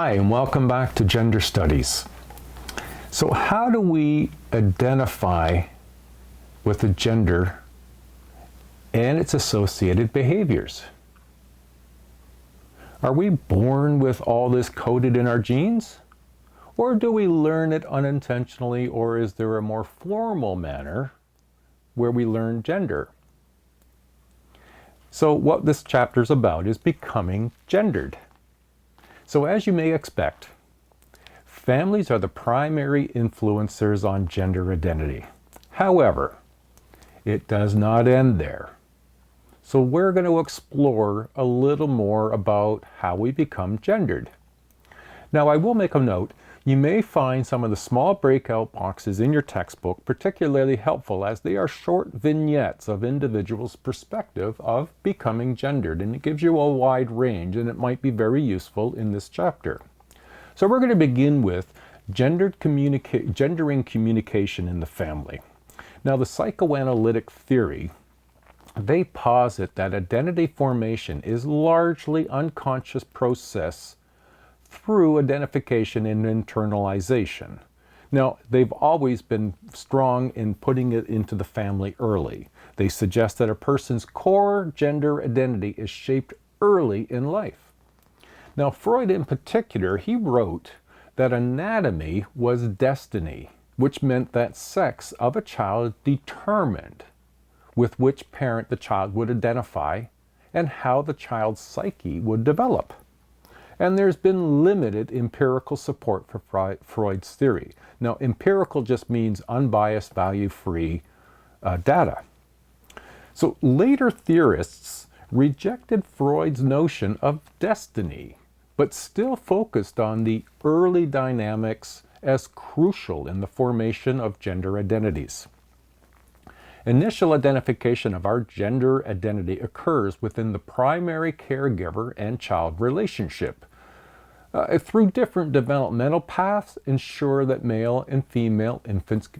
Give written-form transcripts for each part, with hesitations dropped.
Hi, and welcome back to Gender Studies. So how do we identify with a gender and its associated behaviors? Are we born with all this coded in our genes? Or do we learn it unintentionally, or is there a more formal manner where we learn gender? So what this chapter is about is becoming gendered. So as you may expect, families are the primary influencers on gender identity. However, it does not end there. So we're going to explore a little more about how we become gendered. Now, I will make a note. You may find some of the small breakout boxes in your textbook particularly helpful, as they are short vignettes of individuals' perspective of becoming gendered, and it gives you a wide range, and it might be very useful in this chapter. So we're going to begin with gendering communication in the family. Now, the psychoanalytic theory, they posit that identity formation is largely unconscious process through identification and internalization. Now, they've always been strong in putting it into the family early. They suggest that a person's core gender identity is shaped early in life. Now, Freud in particular, he wrote that anatomy was destiny, which meant that sex of a child determined with which parent the child would identify and how the child's psyche would develop. And there's been limited empirical support for Freud's theory. Now, empirical just means unbiased, value-free data. So later theorists rejected Freud's notion of destiny, but still focused on the early dynamics as crucial in the formation of gender identities. Initial identification of our gender identity occurs within the primary caregiver and child relationship. Through different developmental paths, ensure that male and female infants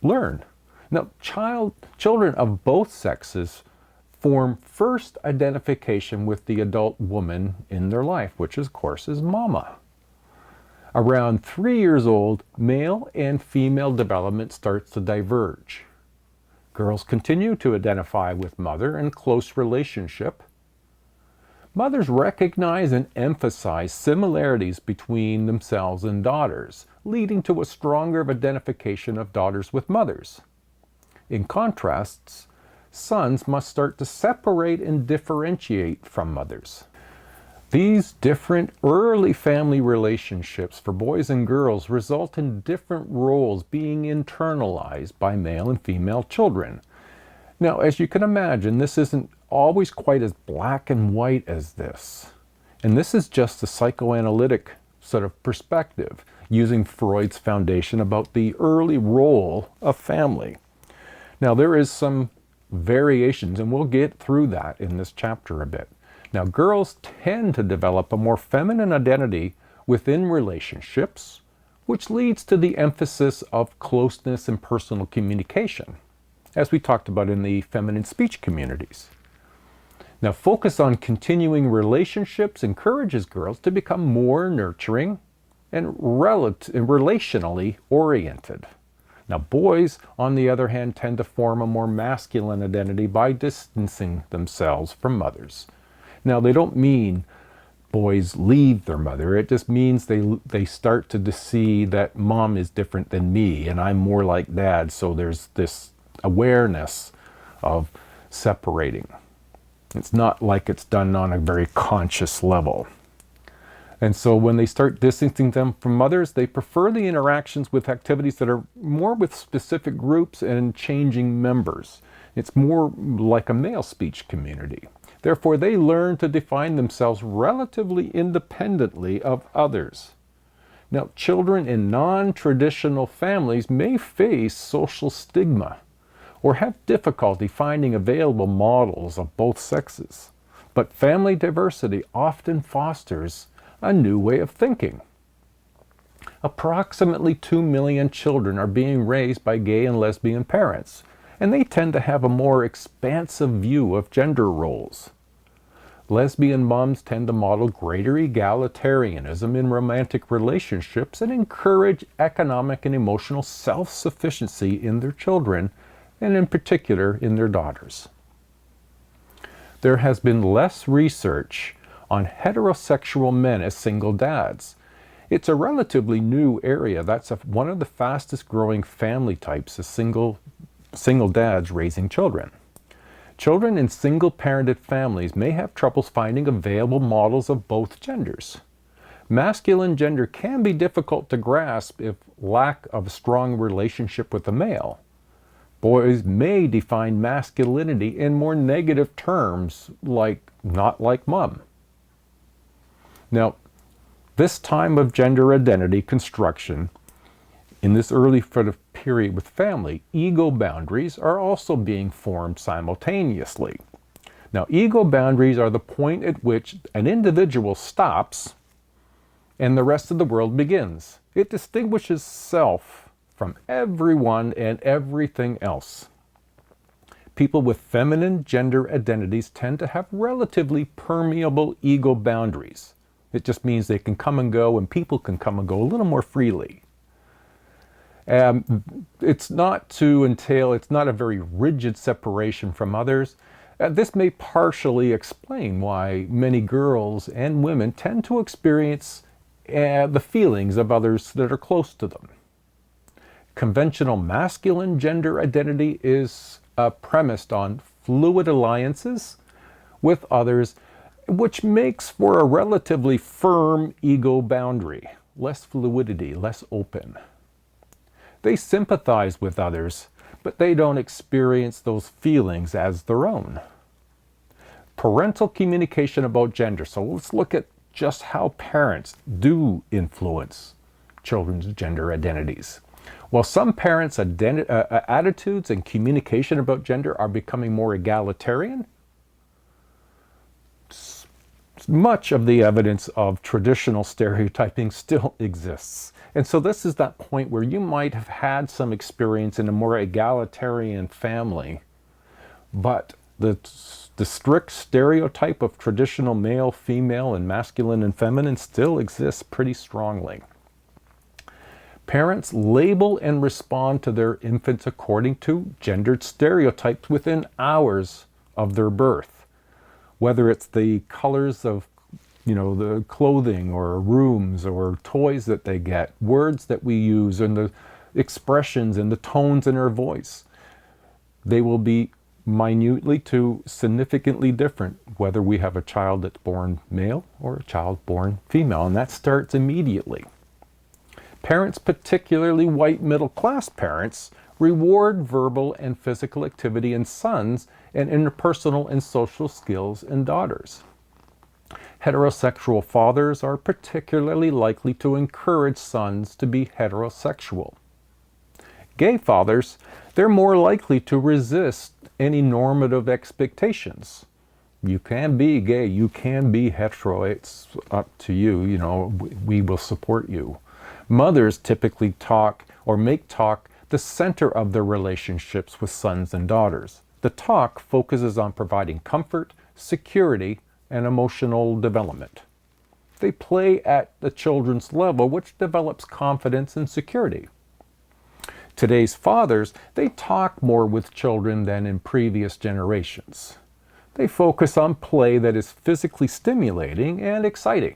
learn. Now, children of both sexes form first identification with the adult woman in their life, which of course is mama. Around 3 years old, male and female development starts to diverge. Girls continue to identify with mother in close relationship. Mothers recognize and emphasize similarities between themselves and daughters, leading to a stronger identification of daughters with mothers. In contrast, sons must start to separate and differentiate from mothers. These different early family relationships for boys and girls result in different roles being internalized by male and female children. Now, as you can imagine, this isn't always quite as black and white as this. And this is just the psychoanalytic sort of perspective, using Freud's foundation about the early role of family. Now, there is some variations, and we'll get through that in this chapter a bit. Now, girls tend to develop a more feminine identity within relationships, which leads to the emphasis of closeness and personal communication, as we talked about in the feminine speech communities. Now, focus on continuing relationships encourages girls to become more nurturing and relationally oriented. Now, boys, on the other hand, tend to form a more masculine identity by distancing themselves from mothers. Now, they don't mean boys leave their mother. It just means they start to see that mom is different than me and I'm more like dad. So there's this awareness of separating. It's not like it's done on a very conscious level. And so when they start distancing them from mothers, they prefer the interactions with activities that are more with specific groups and changing members. It's more like a male speech community. Therefore, they learn to define themselves relatively independently of others. Now, children in non-traditional families may face social stigma or have difficulty finding available models of both sexes. But family diversity often fosters a new way of thinking. Approximately 2 million children are being raised by gay and lesbian parents, and they tend to have a more expansive view of gender roles. Lesbian moms tend to model greater egalitarianism in romantic relationships and encourage economic and emotional self-sufficiency in their children, and in particular in their daughters. There has been less research on heterosexual men as single dads. It's a relatively new area. That's one of the fastest growing family types, is single dads raising children. Children in single-parented families may have troubles finding available models of both genders. Masculine gender can be difficult to grasp if lack of a strong relationship with a male. Boys may define masculinity in more negative terms, like not like mom. Now, this time of gender identity construction, in this early period with family, ego boundaries are also being formed simultaneously. Now, ego boundaries are the point at which an individual stops and the rest of the world begins. It distinguishes self from everyone and everything else. People with feminine gender identities tend to have relatively permeable ego boundaries. It just means they can come and go, and people can come and go a little more freely. It's not a very rigid separation from others. This may partially explain why many girls and women tend to experience the feelings of others that are close to them. Conventional masculine gender identity is premised on fluid alliances with others, which makes for a relatively firm ego boundary, less fluidity, less open. They sympathize with others, but they don't experience those feelings as their own. Parental communication about gender. So let's look at just how parents do influence children's gender identities. While some parents' attitudes and communication about gender are becoming more egalitarian, much of the evidence of traditional stereotyping still exists. And so this is that point where you might have had some experience in a more egalitarian family, but the strict stereotype of traditional male, female, and masculine and feminine still exists pretty strongly. Parents label and respond to their infants according to gendered stereotypes within hours of their birth. Whether it's the colors of the clothing or rooms or toys that they get, words that we use, and the expressions and the tones in our voice. They will be minutely to significantly different whether we have a child that's born male or a child born female, and that starts immediately. Parents, particularly white middle-class parents, reward verbal and physical activity in sons and interpersonal and social skills in daughters. Heterosexual fathers are particularly likely to encourage sons to be heterosexual. Gay fathers, they're more likely to resist any normative expectations. You can be gay, you can be hetero, it's up to you, we will support you. Mothers typically make talk the center of their relationships with sons and daughters. The talk focuses on providing comfort, security, and emotional development. They play at the children's level, which develops confidence and security. Today's fathers, they talk more with children than in previous generations. They focus on play that is physically stimulating and exciting.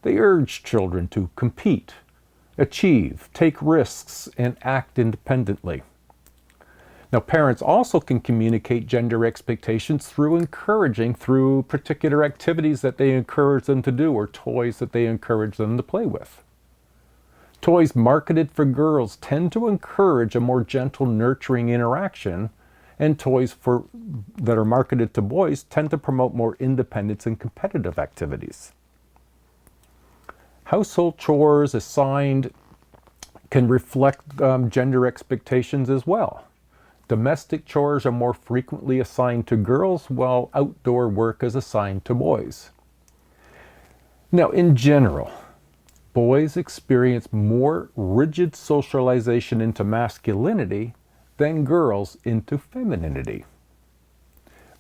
They urge children to compete, achieve, take risks, and act independently. Now, parents also can communicate gender expectations through particular activities that they encourage them to do or toys that they encourage them to play with. Toys marketed for girls tend to encourage a more gentle, nurturing interaction, and toys that are marketed to boys tend to promote more independence and competitive activities. Household chores assigned can reflect gender expectations as well. Domestic chores are more frequently assigned to girls, while outdoor work is assigned to boys. Now, in general, boys experience more rigid socialization into masculinity than girls into femininity.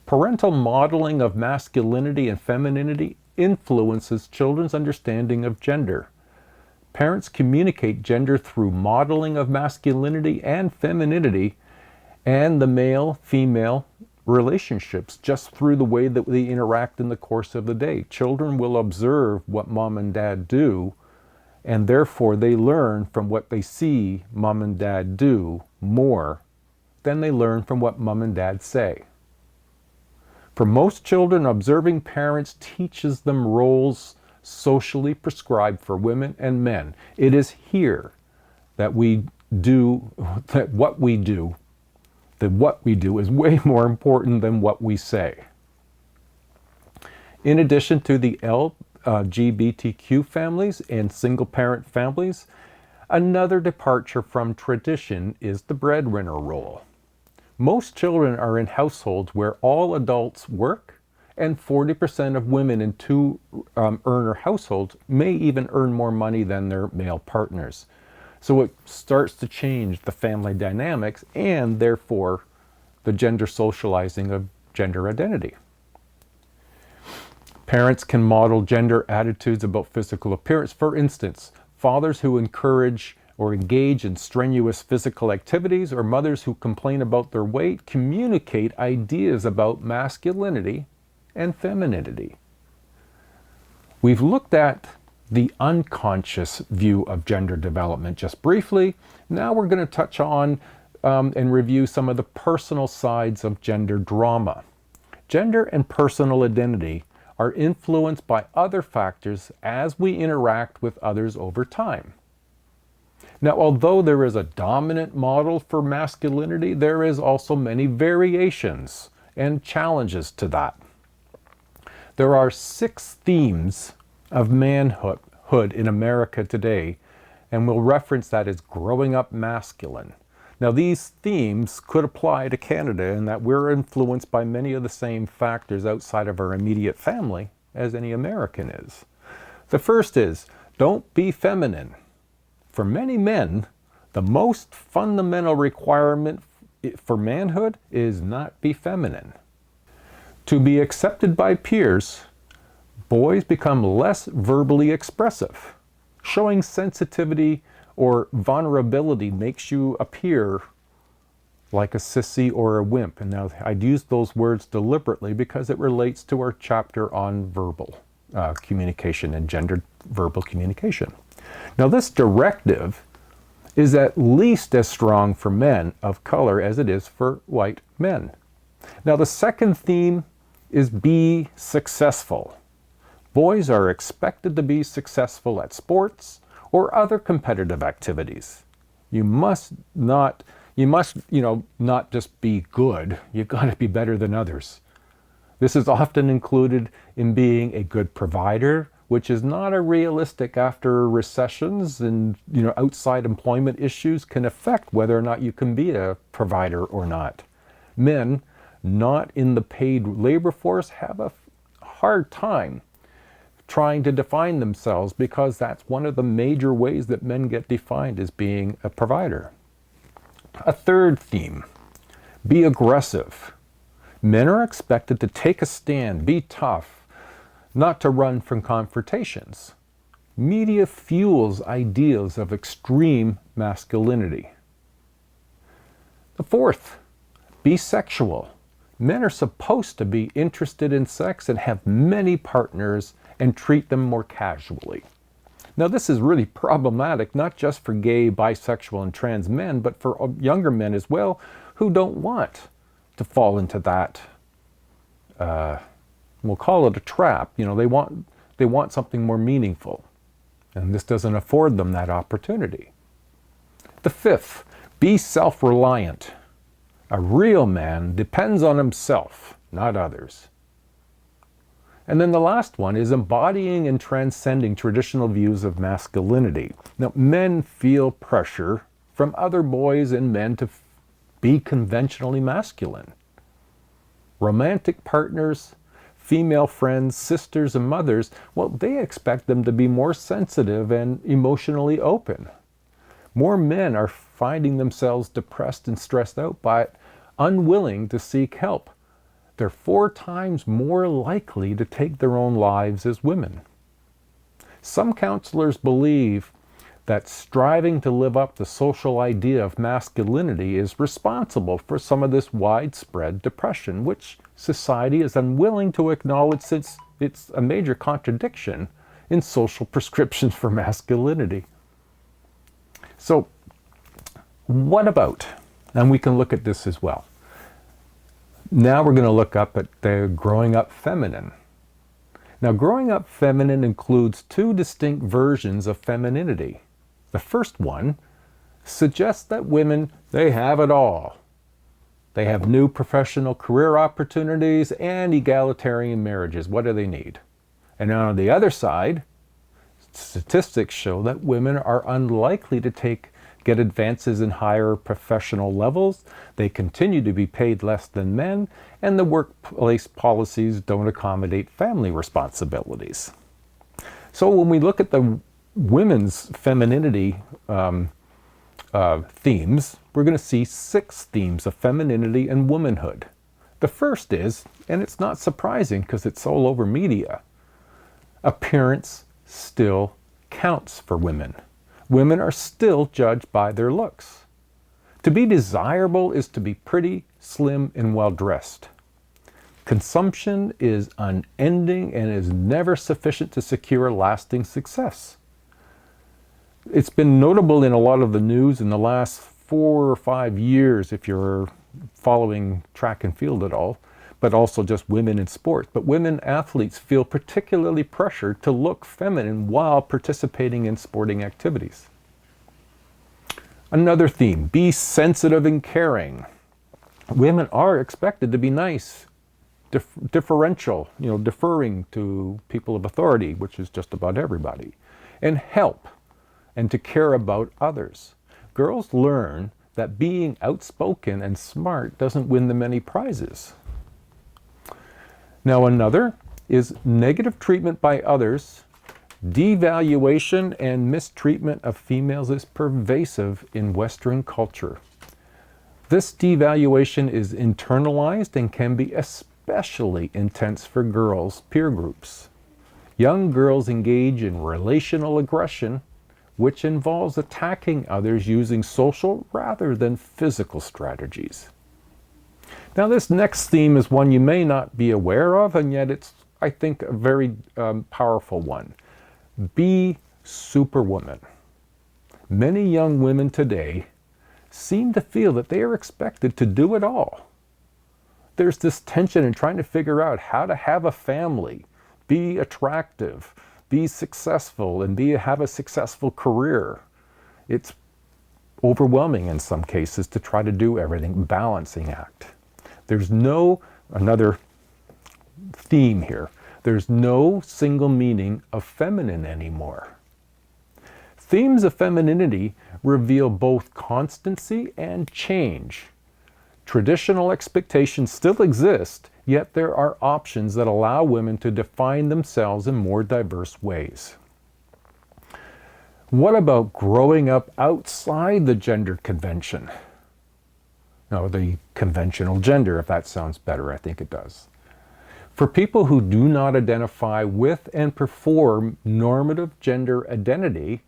Parental modeling of masculinity and femininity influences children's understanding of gender. Parents communicate gender through modeling of masculinity and femininity and the male-female relationships just through the way that they interact in the course of the day. Children will observe what mom and dad do, and therefore they learn from what they see mom and dad do more than they learn from what mom and dad say. For most children, observing parents teaches them roles socially prescribed for women and men. It is here that what we do is way more important than what we say. In addition to the LGBTQ families and single-parent families, another departure from tradition is the breadwinner role. Most children are in households where all adults work, and 40% of women in two-earner households may even earn more money than their male partners. So it starts to change the family dynamics and therefore the gender socializing of gender identity. Parents can model gender attitudes about physical appearance. For instance, fathers who encourage or engage in strenuous physical activities, or mothers who complain about their weight, communicate ideas about masculinity and femininity. We've looked at the unconscious view of gender development just briefly. Now we're going to touch on and review some of the personal sides of gender drama. Gender and personal identity are influenced by other factors as we interact with others over time. Now, although there is a dominant model for masculinity, there is also many variations and challenges to that. There are 6 themes of manhood in America today, and we'll reference that as growing up masculine. Now, these themes could apply to Canada in that we're influenced by many of the same factors outside of our immediate family as any American is. The first is, don't be feminine. For many men, the most fundamental requirement for manhood is not be feminine. To be accepted by peers, boys become less verbally expressive. Showing sensitivity or vulnerability makes you appear like a sissy or a wimp. And now I'd use those words deliberately because it relates to our chapter on verbal communication and gendered verbal communication. Now, this directive is at least as strong for men of color as it is for white men. Now, the second theme is be successful. Boys are expected to be successful at sports or other competitive activities. You must not just be good. You've got to be better than others. This is often included in being a good provider, which is not a realistic after recessions and outside employment issues can affect whether or not you can be a provider or not. Men not in the paid labor force have a hard time trying to define themselves because that's one of the major ways that men get defined as being a provider. A third theme, be aggressive. Men are expected to take a stand, be tough, not to run from confrontations. Media fuels ideas of extreme masculinity. The fourth, be sexual. Men are supposed to be interested in sex and have many partners and treat them more casually. Now, this is really problematic, not just for gay, bisexual, and trans men, but for younger men as well, who don't want to fall into that, we'll call it a trap. They want something more meaningful, and this doesn't afford them that opportunity. The fifth, be self-reliant. A real man depends on himself, not others. And then the last one is embodying and transcending traditional views of masculinity. Now, men feel pressure from other boys and men to be conventionally masculine. Romantic partners, female friends, sisters, and mothers, well, they expect them to be more sensitive and emotionally open. More men are finding themselves depressed and stressed out, but unwilling to seek help. they're 4 times more likely to take their own lives as women. Some counselors believe that striving to live up the social idea of masculinity is responsible for some of this widespread depression, which society is unwilling to acknowledge since it's a major contradiction in social prescriptions for masculinity. So, what about? And we can look at this as well. Now we're going to look up at the growing up feminine. Now, growing up feminine includes 2 distinct versions of femininity. The first one suggests that women, they have it all. They have new professional career opportunities and egalitarian marriages. What do they need? And on the other side, statistics show that women are unlikely to get advances in higher professional levels. They continue to be paid less than men, and the workplace policies don't accommodate family responsibilities. So when we look at the women's femininity themes, we're going to see 6 themes of femininity and womanhood. The first is, and it's not surprising because it's all over media, appearance still counts for women. Women are still judged by their looks. To be desirable is to be pretty, slim, and well-dressed. Consumption is unending and is never sufficient to secure lasting success. It's been notable in a lot of the news in the last 4 or 5 years, if you're following track and field at all, but also just women in sports. But women athletes feel particularly pressured to look feminine while participating in sporting activities. Another theme, be sensitive and caring. Women are expected to be nice, deferential, deferring to people of authority, which is just about everybody, and help, and to care about others. Girls learn that being outspoken and smart doesn't win them any prizes. Now another is negative treatment by others. Devaluation and mistreatment of females is pervasive in Western culture. This devaluation is internalized and can be especially intense for girls' peer groups. Young girls engage in relational aggression, which involves attacking others using social rather than physical strategies. Now this next theme is one you may not be aware of, and yet it's, I think, a very powerful one. Be superwoman. Many young women today seem to feel that they are expected to do it all. There's this tension in trying to figure out how to have a family, be attractive, be successful, and have a successful career. It's overwhelming in some cases to try to do everything, balancing act. There's another theme here, there's no single meaning of feminine anymore. Themes of femininity reveal both constancy and change. Traditional expectations still exist, yet there are options that allow women to define themselves in more diverse ways. What about growing up outside the gender convention? No, the conventional gender, if that sounds better, I think it does. For people who do not identify with and perform normative gender identity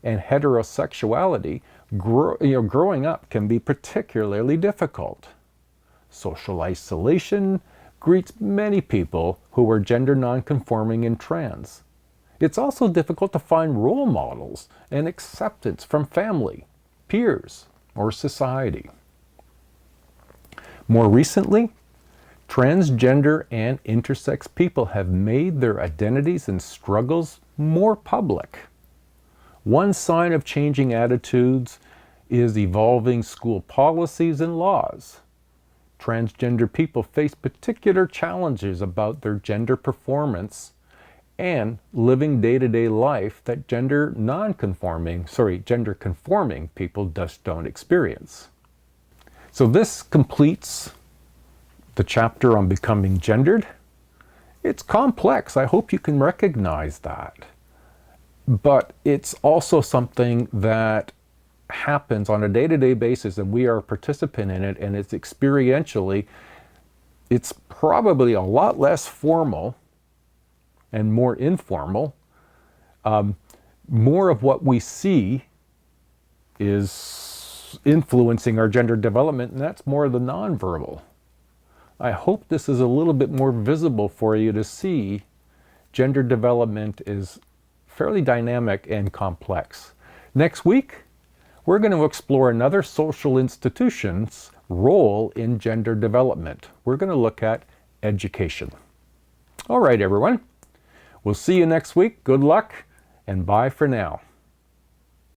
and heterosexuality, growing up can be particularly difficult. Social isolation greets many people who are gender nonconforming and trans. It's also difficult to find role models and acceptance from family, peers, or society. More recently, transgender and intersex people have made their identities and struggles more public. One sign of changing attitudes is evolving school policies and laws. Transgender people face particular challenges about their gender performance and living day-to-day life that gender conforming people just don't experience. So this completes the chapter on becoming gendered. It's complex. I hope you can recognize that. But it's also something that happens on a day-to-day basis, and we are a participant in it, and it's experientially, it's probably a lot less formal and more informal. More of what we see is influencing our gender development, and that's more the nonverbal. I hope this is a little bit more visible for you to see gender development is fairly dynamic and complex. Next week, we're going to explore another social institution's role in gender development. We're going to look at education. All right, everyone. We'll see you next week. Good luck, and bye for now.